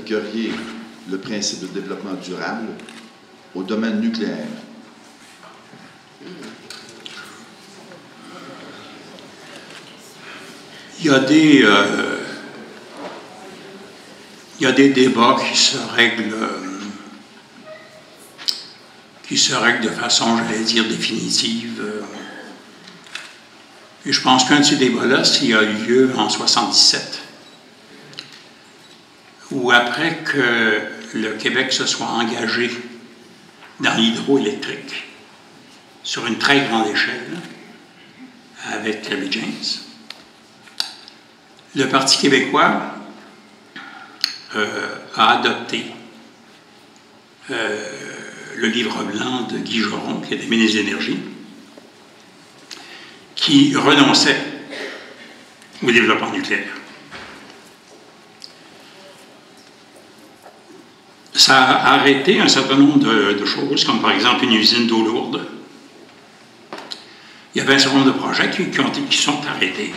appliqueriez le principe de développement durable au domaine nucléaire? Il y a des débats qui se règlent de façon, j'allais dire, définitive. Et je pense qu'un de ces débats-là, s'il a eu lieu en 1977, où après que le Québec se soit engagé dans l'hydroélectrique sur une très grande échelle avec Kerry James, le Parti québécois a adopté le livre blanc de Guy Joron, qui était ministre de l'Énergie, qui renonçait au développement nucléaire. Ça a arrêté un certain nombre de choses, comme par exemple une usine d'eau lourde. Il y avait un certain nombre de projets qui sont arrêtés.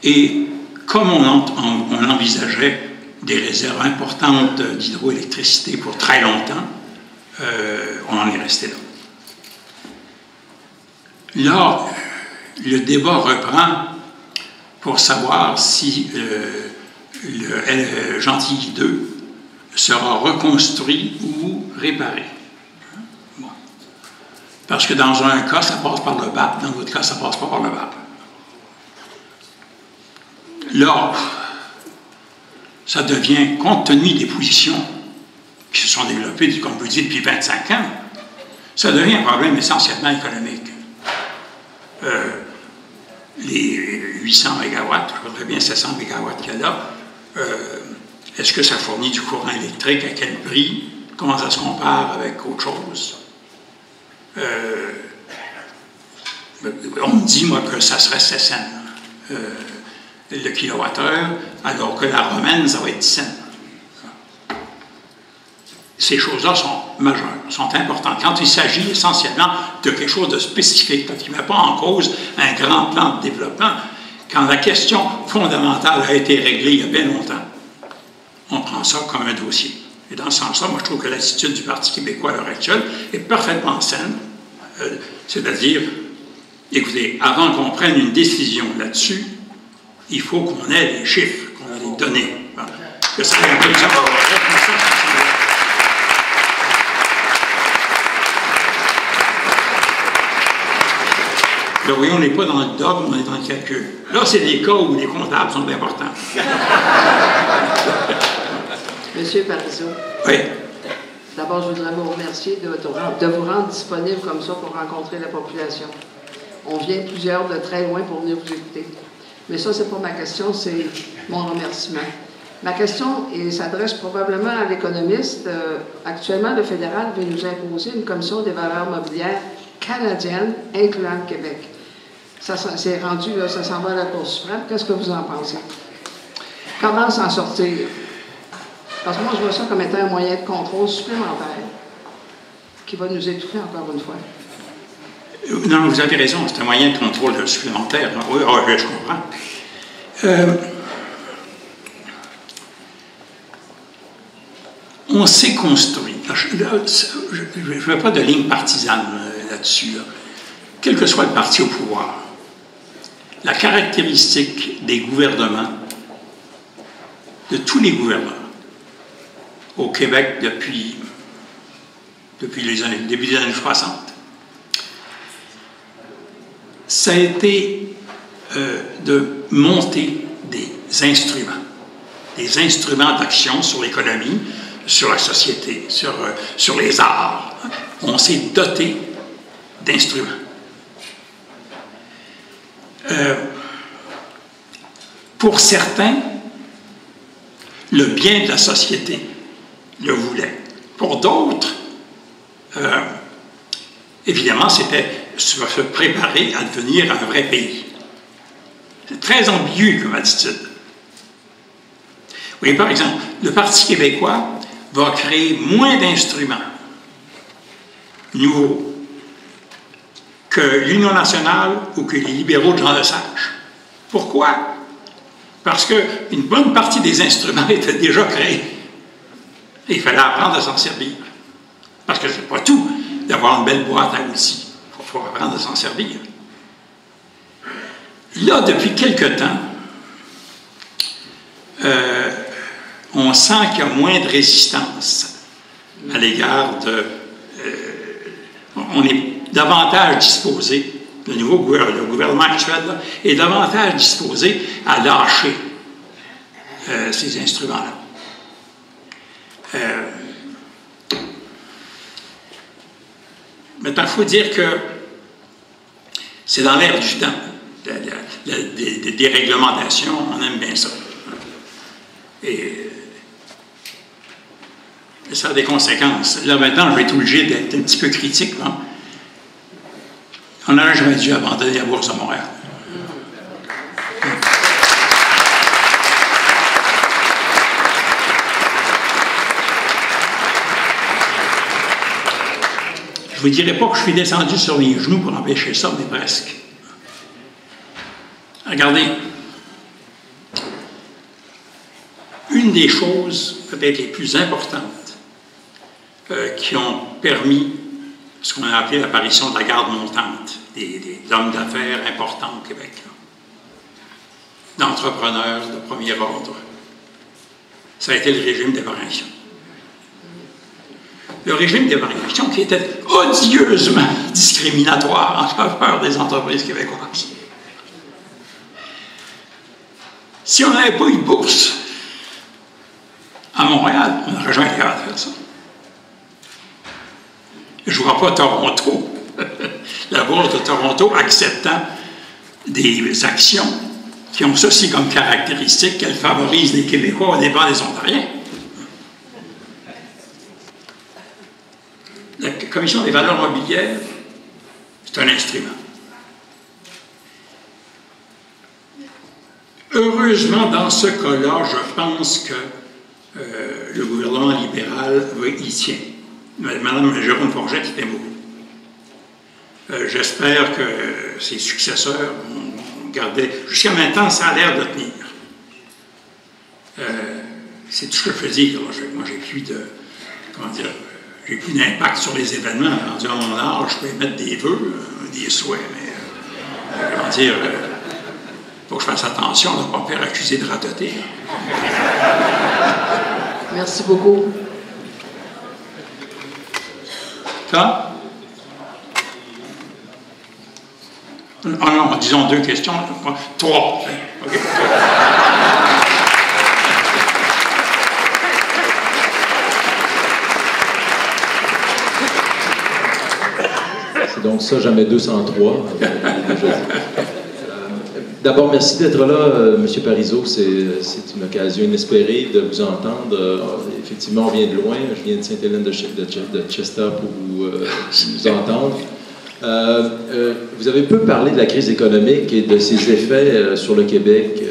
Et comme on envisageait des réserves importantes d'hydroélectricité pour très longtemps, on en est resté là. Là, le débat reprend pour savoir si le Gentilly 2 sera reconstruit ou réparé. Bon. Parce que dans un cas, ça passe par le BAP, dans l'autre cas, ça ne passe pas par le BAP. Là, ça devient, compte tenu des positions qui se sont développées, comme vous dites, depuis 25 ans, ça devient un problème essentiellement économique. Les 800 mégawatts, je voudrais bien 700 mégawatts qu'il y a là, est-ce que ça fournit du courant électrique? À quel prix? Comment ça se compare avec autre chose? On me dit, moi, que ça serait 16 cents le kilowattheure, alors que la romaine, ça va être 10 cents. Ces choses-là sont majeures, sont importantes. Quand il s'agit essentiellement de quelque chose de spécifique, qui ne met pas en cause un grand plan de développement, quand la question fondamentale a été réglée il y a bien longtemps, on prend ça comme un dossier. Et dans ce sens-là, moi, je trouve que l'attitude du Parti québécois à l'heure actuelle est parfaitement saine. C'est-à-dire, écoutez, avant qu'on prenne une décision là-dessus, il faut qu'on ait les chiffres, qu'on ait les données. Que ça ait un peu de Là, oui, on n'est pas dans le dogme, on est dans le calcul. Là, c'est des cas où les comptables sont importants. Monsieur Parizeau. Oui. D'abord, je voudrais vous remercier de vous rendre disponible comme ça pour rencontrer la population. On vient plusieurs de très loin pour venir vous écouter. Mais ça, c'est pas ma question, c'est mon remerciement. Ma question s'adresse probablement à l'économiste. Actuellement, le fédéral veut nous imposer une commission des valeurs mobilières canadienne, incluant le Québec. Ça s'est rendu, là, ça s'en va à la Cour suprême. Qu'est-ce que vous en pensez? Comment s'en sortir? Parce que moi, je vois ça comme étant un moyen de contrôle supplémentaire qui va nous étouffer encore une fois. Non, vous avez raison, c'est un moyen de contrôle supplémentaire. Oui, je comprends. On s'est construit. Je ne veux pas de ligne partisane là-dessus. Là. Quel que soit le parti au pouvoir, la caractéristique des gouvernements, de tous les gouvernements, au Québec depuis le début des années 60, ça a été de monter des instruments d'action sur l'économie, sur la société, sur les arts. On s'est doté d'instruments. Pour certains, le bien de la société le voulait. Pour d'autres, évidemment, c'était se préparer à devenir un vrai pays. C'est très ambigu comme attitude. Vous voyez, par exemple, le Parti québécois va créer moins d'instruments nouveaux que l'Union nationale ou que les libéraux de Jean Lesage. Pourquoi? Parce qu'une bonne partie des instruments étaient déjà créés. Et il fallait apprendre à s'en servir. Parce que c'est pas tout d'avoir une belle boîte à outils. Il faut apprendre à s'en servir. Là, depuis quelque temps, on sent qu'il y a moins de résistance à l'égard de... on est davantage disposé, le gouvernement actuel là, est davantage disposé à lâcher ces instruments-là. Maintenant, il faut dire que c'est dans l'air du temps. Des déréglementations, on aime bien ça. Et ça a des conséquences. Là, maintenant, je vais être obligé d'être un petit peu critique. Hein? On n'aurait jamais dû abandonner la Bourse à Montréal. Je ne vous dirai pas que je suis descendu sur les genoux pour empêcher ça, mais presque. Regardez, une des choses peut-être les plus importantes qui ont permis ce qu'on a appelé l'apparition de la garde montante, des hommes d'affaires importants au Québec, d'entrepreneurs de premier ordre, ça a été le régime d'évaluation. Le régime d'évaluation qui était odieusement discriminatoire en faveur des entreprises québécoises. Si on n'avait pas eu de bourse à Montréal, on n'aurait jamais été capable de faire ça. Je ne vois pas Toronto, la bourse de Toronto acceptant des actions qui ont ceci comme caractéristique qu'elles favorisent les Québécois au dépens des Ontariens. La Commission des valeurs mobilières, c'est un instrument. Heureusement, dans ce cas-là, je pense que le gouvernement libéral y tient. Mme Jérôme Forget était mot. J'espère que ses successeurs vont garder... Jusqu'à maintenant, ça a l'air de tenir. C'est tout ce que je peux dire. Moi, j'ai plus de... Comment dire... J'ai plus d'impact sur les événements. Rendu à mon âge, je peux émettre des vœux, des souhaits, mais... comment dire... Il faut que je fasse attention de ne pas me faire accuser de radoter. Merci beaucoup. Ça? Ah non, disons 2 questions. 3. Okay. C'est donc ça, jamais 203. D'abord, merci d'être là, M. Parizeau. C'est une occasion inespérée de vous entendre. Effectivement, on vient de loin. Je viens de Sainte-Hélène de Chester pour vous entendre. Vous avez peu parlé de la crise économique et de ses effets sur le Québec.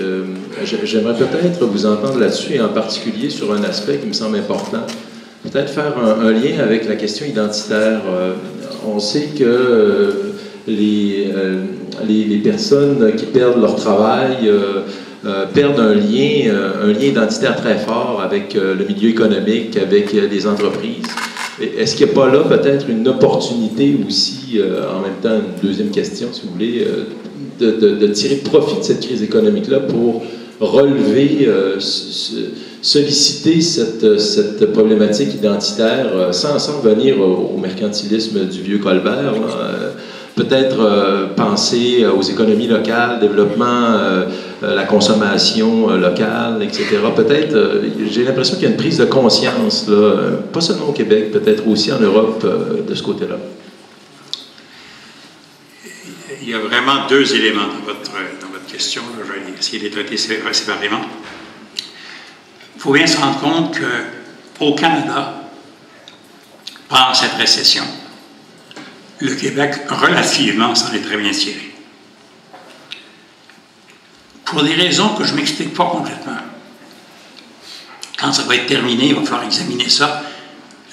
J'aimerais peut-être vous entendre là-dessus, et en particulier sur un aspect qui me semble important. Peut-être faire un lien avec la question identitaire. On sait que les personnes qui perdent leur travail perdent un lien identitaire très fort avec le milieu économique, avec les entreprises. Est-ce qu'il n'y a pas là peut-être une opportunité aussi, en même temps, une deuxième question, si vous voulez, de tirer profit de cette crise économique-là pour relever, solliciter cette problématique identitaire sans venir au mercantilisme du vieux Colbert, peut-être penser aux économies locales, développement, la consommation locale, etc. Peut-être, j'ai l'impression qu'il y a une prise de conscience, là, pas seulement au Québec, peut-être aussi en Europe, de ce côté-là. Il y a vraiment 2 éléments dans votre question. Là. Je vais essayer de les traiter séparément. Il faut bien se rendre compte qu'au Canada, pendant cette récession, le Québec, relativement, s'en est très bien tiré. Pour des raisons que je ne m'explique pas complètement. Quand ça va être terminé, il va falloir examiner ça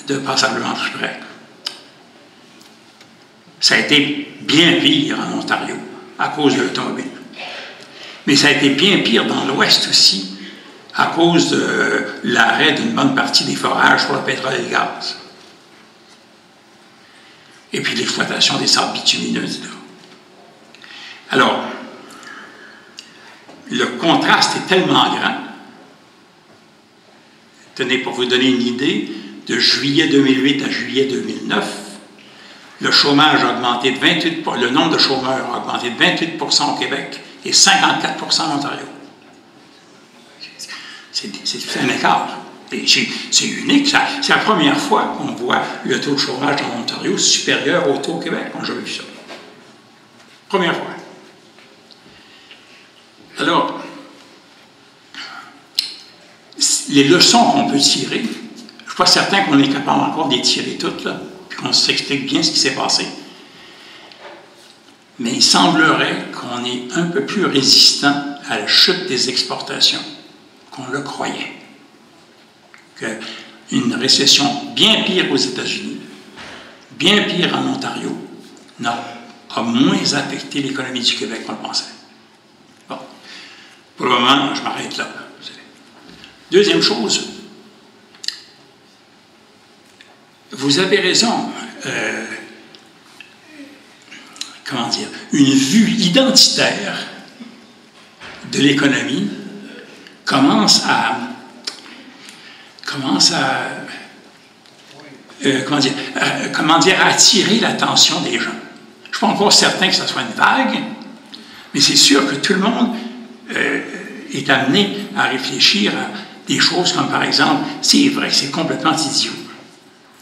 de passablement plus près. Ça a été bien pire en Ontario, à cause de l'automobile. Mais ça a été bien pire dans l'Ouest aussi, à cause de l'arrêt d'une bonne partie des forages pour le pétrole et le gaz. Et puis l'exploitation des sables bitumineux, etc. Alors, le contraste est tellement grand. Tenez, pour vous donner une idée, de juillet 2008 à juillet 2009, le chômage a augmenté de 28%, le nombre de chômeurs a augmenté de 28% au Québec et 54% en Ontario. C'est un écart. C'est unique. C'est la première fois qu'on voit le taux de chômage en Ontario supérieur au taux au Québec. On n'a jamais vu ça. Première fois. Alors, les leçons qu'on peut tirer, je ne suis pas certain qu'on est capable encore de les tirer toutes, là, puis qu'on s'explique bien ce qui s'est passé. Mais il semblerait qu'on est un peu plus résistant à la chute des exportations qu'on le croyait. Qu'une récession bien pire aux États-Unis, bien pire en Ontario, a moins affecté l'économie du Québec qu'on le pensait. Bon. Pour le moment, je m'arrête là. Deuxième chose, vous avez raison, comment dire, une vue identitaire de l'économie commence à attirer l'attention des gens. Je ne suis pas encore certain que ce soit une vague, mais c'est sûr que tout le monde est amené à réfléchir à des choses comme, par exemple, c'est vrai que c'est complètement idiot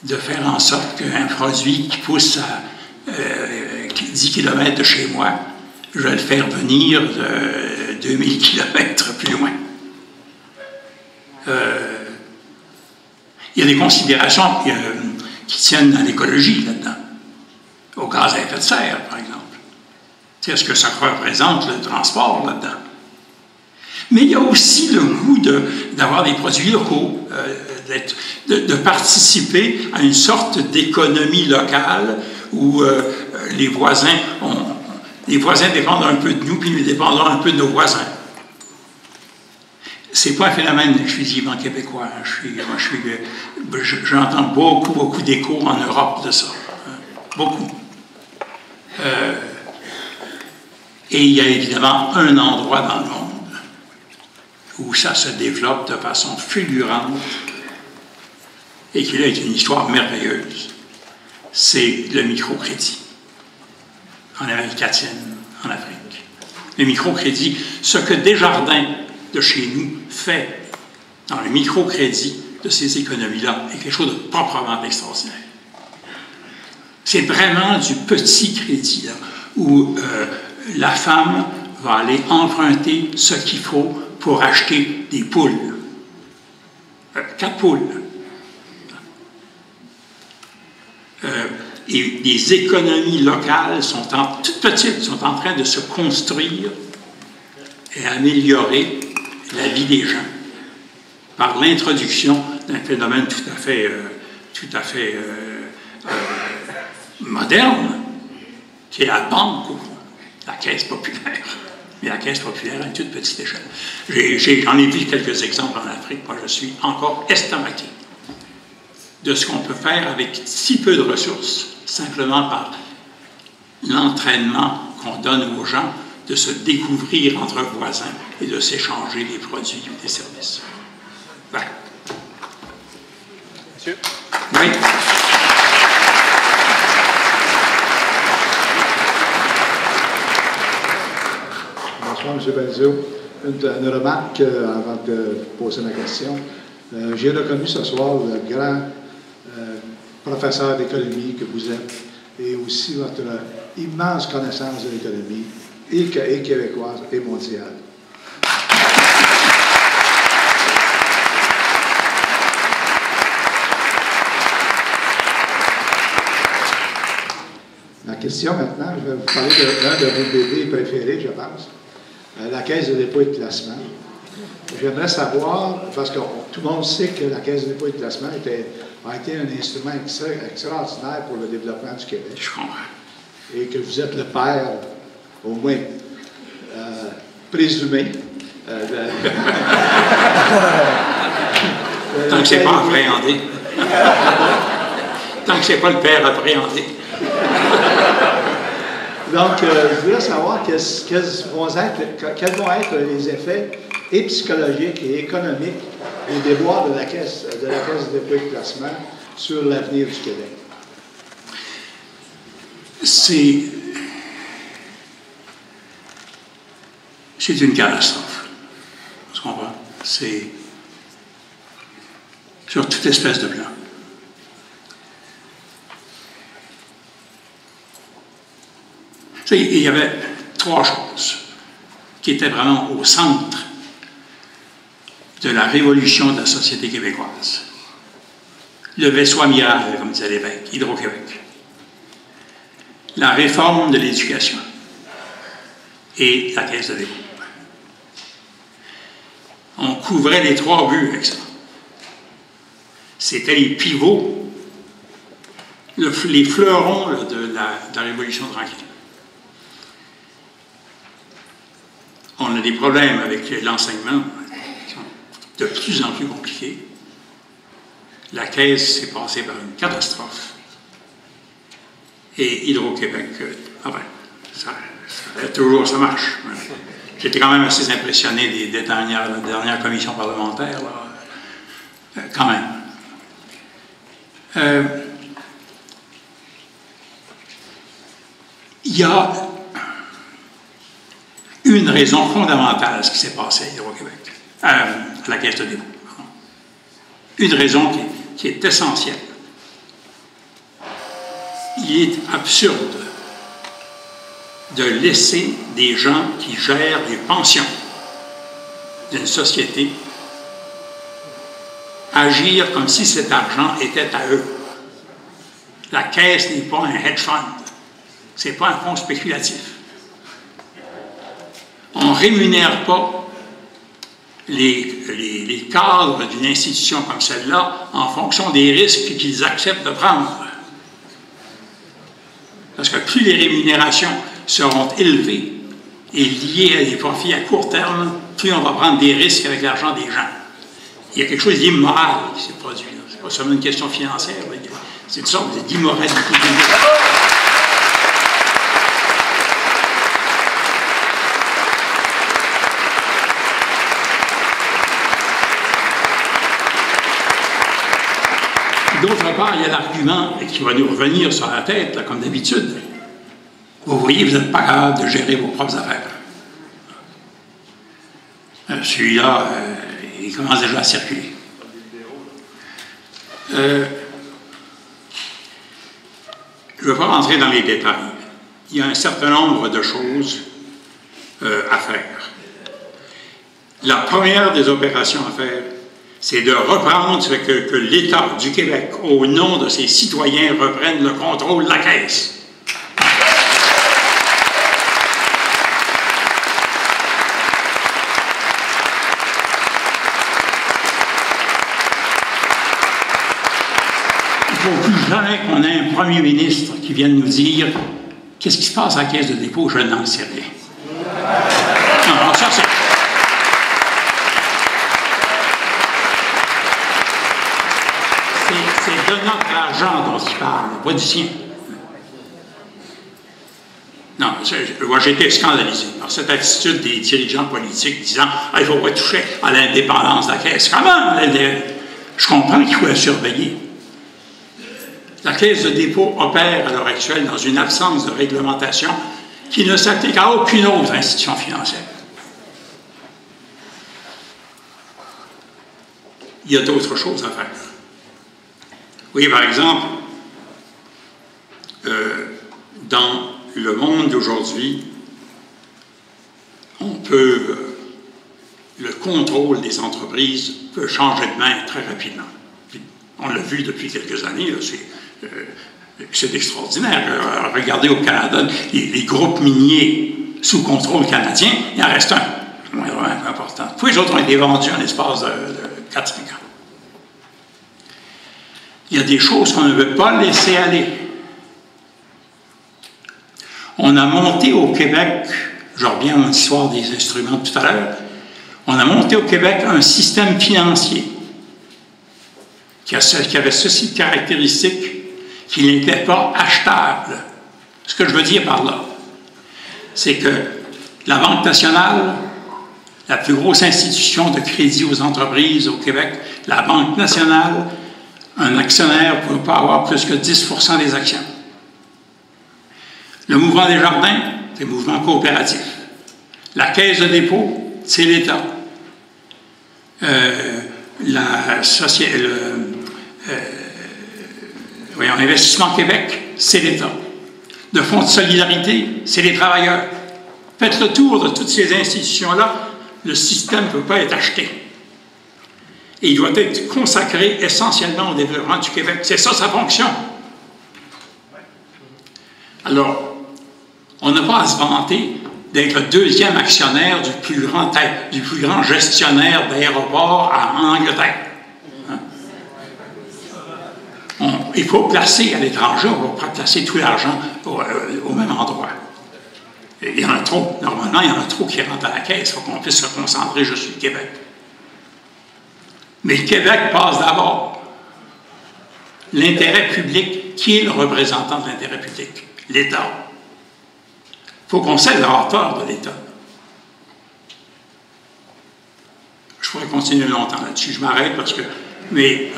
de faire en sorte qu'un produit qui pousse à 10 km de chez moi, je vais le faire venir de 2000 km plus loin. Il y a des considérations qui tiennent à l'écologie là-dedans, au gaz à effet de serre, par exemple. C'est ce que ça représente le transport là-dedans. Mais il y a aussi le goût d'avoir des produits locaux, de participer à une sorte d'économie locale où les voisins dépendent un peu de nous, puis nous dépendons un peu de nos voisins. C'est pas un phénomène exclusivement québécois. J'entends beaucoup d'échos en Europe de ça. Beaucoup. Et il y a évidemment un endroit dans le monde où ça se développe de façon fulgurante et qui là est une histoire merveilleuse. C'est le microcrédit en Amérique latine, en Afrique. Le microcrédit, ce que Desjardins de chez nous fait dans le microcrédit de ces économies-là est quelque chose de proprement extraordinaire. C'est vraiment du petit crédit, là, où la femme va aller emprunter ce qu'il faut pour acheter des poules. 4 poules. Et des économies locales toutes petites, sont en train de se construire et améliorer la vie des gens par l'introduction d'un phénomène tout à fait moderne, qui est la banque, la caisse populaire. Mais la caisse populaire à une toute petite échelle. J'en ai vu quelques exemples en Afrique. Moi, je suis encore estomaqué de ce qu'on peut faire avec si peu de ressources, simplement par l'entraînement qu'on donne aux gens de se découvrir entre voisins et de s'échanger des produits ou des services. Voilà. Monsieur? Oui. Bonsoir, M. Parizeau. Une remarque avant de poser ma question. J'ai reconnu ce soir le grand professeur d'économie que vous êtes et aussi votre immense connaissance de l'économie, et québécoise et mondiale. Ma question maintenant, je vais vous parler d'un de vos bébés préférés, je pense, la Caisse de dépôt et de placement. J'aimerais savoir, parce que tout le monde sait que la Caisse de dépôt et de placement a été un instrument extraordinaire pour le développement du Québec. Je comprends. Et que vous êtes le père, au moins présumé, Tant que c'est pas appréhendé. Tant que c'est pas le père appréhendé. Donc, je voulais savoir quels vont être les effets et psychologiques et économiques des déboires de la Caisse de dépôt et de placement sur l'avenir du Québec. C'est une catastrophe. Tu comprends? C'est sur toute espèce de plan. Tu sais, il y avait trois choses qui étaient vraiment au centre de la révolution de la société québécoise. Le vaisseau amiral, comme disait l'évêque, Hydro-Québec. La réforme de l'éducation et la Caisse de dépôt. On couvrait les trois buts avec ça. C'était les pivots, les fleurons là, de la Révolution tranquille. On a des problèmes avec l'enseignement qui sont de plus en plus compliqués. La Caisse s'est passée par une catastrophe. Et Hydro-Québec, ça marche. J'étais quand même assez impressionné des dernières commissions parlementaires, là. Quand même. Il y a une raison fondamentale à ce qui s'est passé à Hydro-Québec, à la Caisse de dépôt. Une raison qui est essentielle. Il est absurde de laisser des gens qui gèrent les pensions d'une société agir comme si cet argent était à eux. La Caisse n'est pas un hedge fund. Ce n'est pas un fonds spéculatif. On ne rémunère pas les cadres d'une institution comme celle-là en fonction des risques qu'ils acceptent de prendre. Parce que plus les rémunérations seront élevées et liées à des profits à court terme, plus on va prendre des risques avec l'argent des gens. Il y a quelque chose d'immoral qui s'est produit. Ce n'est pas seulement une question financière, c'est une sorte d'immoralité. D'autre part, il y a l'argument qui va nous revenir sur la tête, là, comme d'habitude. Vous voyez, vous n'êtes pas capable de gérer vos propres affaires. Celui-là, il commence déjà à circuler. Je ne vais pas rentrer dans les détails. Il y a un certain nombre de choses à faire. La première des opérations à faire, c'est de reprendre que l'État du Québec, au nom de ses citoyens, reprenne le contrôle de la Caisse. Il ne faut plus jamais qu'on ait un premier ministre qui vienne nous dire « Qu'est-ce qui se passe à la Caisse de dépôt? Je n'en sais rien. » Non, ça c'est... C'est de notre argent dont il parle, pas du sien. Non, moi j'ai été scandalisé par cette attitude des dirigeants politiques disant « il faut pas toucher à l'indépendance de la Caisse. » Comment? Je comprends qu'il faut la surveiller. La Caisse de dépôt opère à l'heure actuelle dans une absence de réglementation qui ne s'applique à aucune autre institution financière. Il y a d'autres choses à faire. Oui, par exemple, dans le monde d'aujourd'hui, le contrôle des entreprises peut changer de main très rapidement. On l'a vu depuis quelques années, c'est extraordinaire. Regardez au Canada, les groupes miniers sous contrôle canadien, il en reste un, vraiment important. Tous les autres ont été vendus en l'espace de 4-5 ans. Il y a des choses qu'on ne veut pas laisser aller. On a monté au Québec, je reviens à l'histoire des instruments tout à l'heure, On a monté au Québec un système financier qui avait ceci de caractéristique qu'il n'était pas achetable. Ce que je veux dire par là, c'est que la Banque nationale, la plus grosse institution de crédit aux entreprises au Québec, la Banque nationale, un actionnaire ne peut pas avoir plus que 10% des actions. Le Mouvement des Jardins, c'est le mouvement coopératif. La Caisse de dépôt, c'est l'État. Investissement Québec, c'est l'État. Le Fonds de solidarité, c'est les travailleurs. Faites le tour de toutes ces institutions-là, le système ne peut pas être acheté. Et il doit être consacré essentiellement au développement du Québec. C'est ça sa fonction. Alors, on n'a pas à se vanter d'être le deuxième actionnaire du plus grand gestionnaire d'aéroport en Angleterre. Il faut placer à l'étranger, on ne va pas placer tout l'argent au même endroit. Il y en a trop. Normalement, il y en a trop qui rentrent à la caisse. Il faut qu'on puisse se concentrer juste sur le Québec. Mais le Québec passe d'abord. L'intérêt public, qui est le représentant de l'intérêt public? L'État. Il faut qu'on cesse d'avoir peur de l'État. Je pourrais continuer longtemps là-dessus. Je m'arrête mais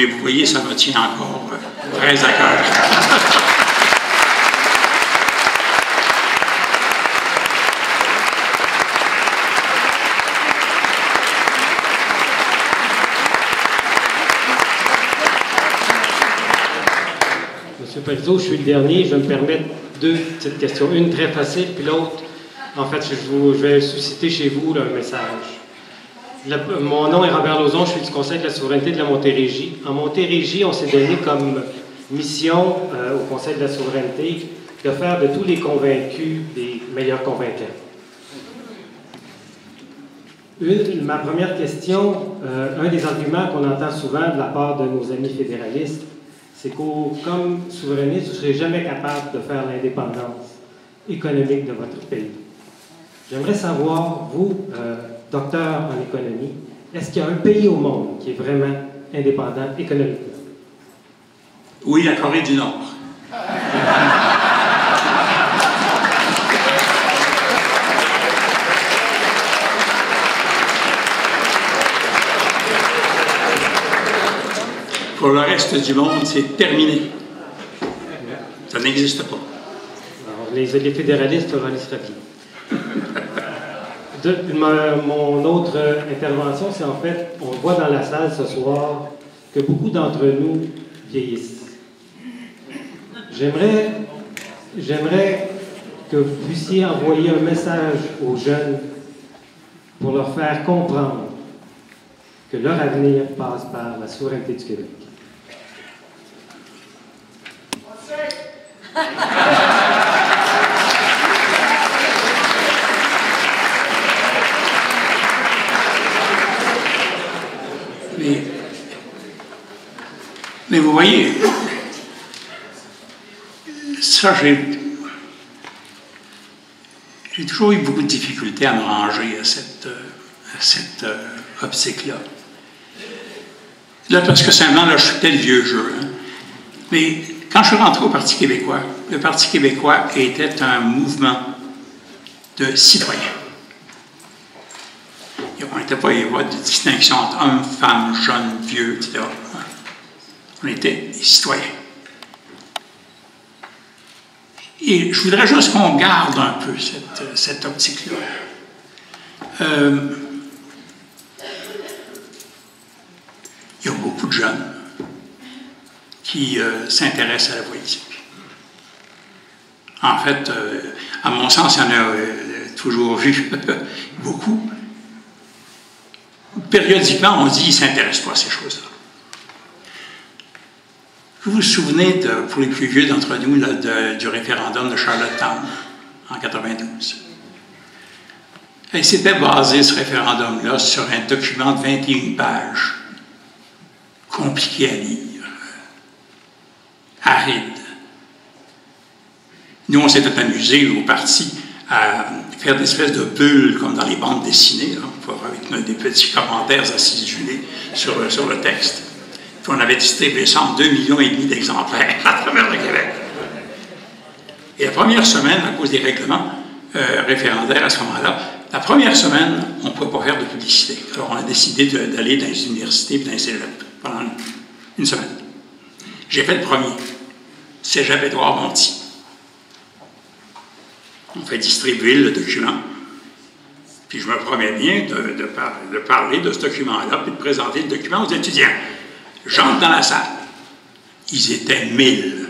vous voyez, ça me tient encore très à cœur. Monsieur Parizeau, je suis le dernier. Je vais me permettre deux petites questions. Une très facile, puis l'autre, en fait, je vais susciter chez vous là, un message. Mon nom est Robert Lauzon, je suis du Conseil de la souveraineté de la Montérégie. En Montérégie, on s'est donné comme mission au Conseil de la souveraineté de faire de tous les convaincus des meilleurs convaincants. Ma première question, un des arguments qu'on entend souvent de la part de nos amis fédéralistes, c'est comme souverainiste, vous ne serez jamais capable de faire l'indépendance économique de votre pays. J'aimerais savoir, vous, docteur en économie, est-ce qu'il y a un pays au monde qui est vraiment indépendant économiquement? Oui, la Corée du Nord. Pour le reste du monde, c'est terminé. Ça n'existe pas. Alors, les fédéralistes, on y sera bien. Mon autre intervention, c'est en fait, on voit dans la salle ce soir que beaucoup d'entre nous vieillissent. J'aimerais que vous puissiez envoyer un message aux jeunes pour leur faire comprendre que leur avenir passe par la souveraineté du Québec. Mais vous voyez, ça, j'ai toujours eu beaucoup de difficultés à me ranger à cette optique-là. Là, parce que simplement, là, je suis peut-être vieux jeu. Hein. Mais quand je suis rentré au Parti québécois, le Parti québécois était un mouvement de citoyens. On n'était pas, il n'y avait pas de distinction entre hommes, femmes, jeunes, vieux, etc. On était des citoyens. Et je voudrais juste qu'on garde un peu cette optique-là. Il y a beaucoup de jeunes qui s'intéressent à la politique. En fait, à mon sens, il y en a toujours vu beaucoup. Périodiquement, on dit qu'ils ne s'intéressent pas à ces choses-là. Vous vous souvenez, pour les plus vieux d'entre nous, là, du référendum de Charlottetown en 92. Et c'était basé, ce référendum-là, sur un document de 21 pages, compliqué à lire, aride. Nous, on s'était amusés au parti à faire des espèces de bulles comme dans les bandes dessinées, là, avec des petits commentaires acidulés sur le texte. Puis on avait distribué ça en 2,5 millions d'exemplaires à travers le Québec. Et la première semaine, à cause des règlements référendaires à ce moment-là, la première semaine, on ne pouvait pas faire de publicité. Alors on a décidé d'aller dans les universités et dans les cégeps pendant une semaine. J'ai fait le premier, Cégep Édouard-Montey. On fait distribuer le document. Puis je me promets bien de parler de ce document-là, puis de présenter le document aux étudiants. J'entre dans la salle. Ils étaient 1000.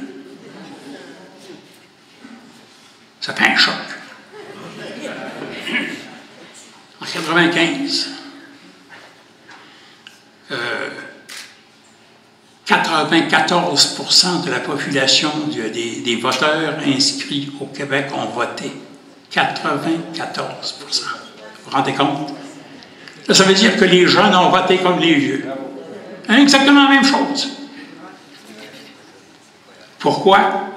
Ça fait un choc. En 1995, 94% de la population des voteurs inscrits au Québec ont voté. 94%. Vous vous rendez compte? Ça veut dire que les jeunes ont voté comme les vieux. Exactement la même chose. Pourquoi?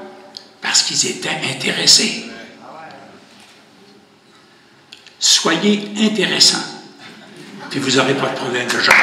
Parce qu'ils étaient intéressés. Soyez intéressants, puis vous n'aurez pas de problème de genre.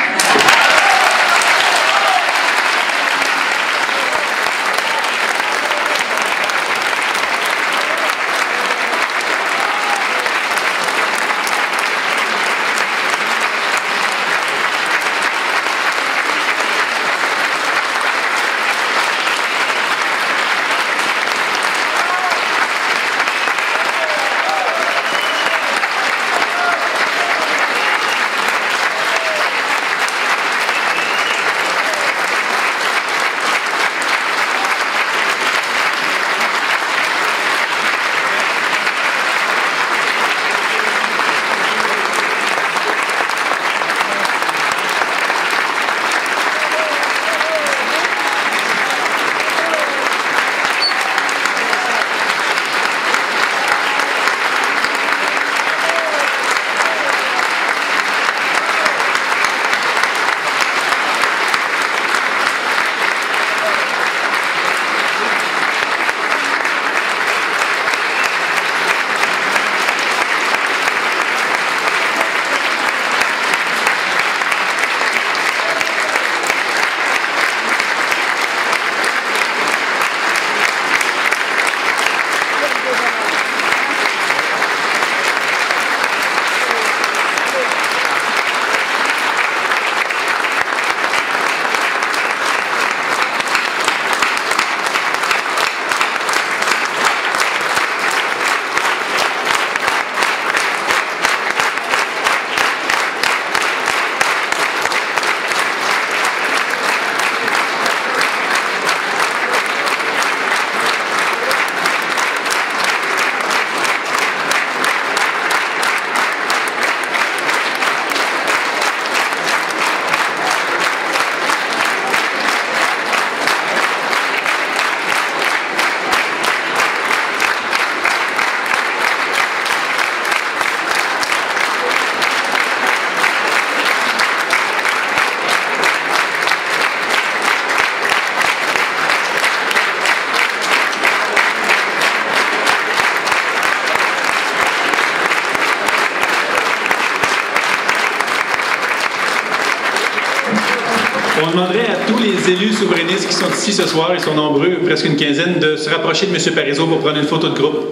On demanderait à tous les élus souverainistes qui sont ici ce soir, ils sont nombreux, presque une quinzaine, de se rapprocher de M. Parizeau pour prendre une photo de groupe.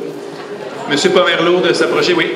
M. Pomerleau de s'approcher, oui.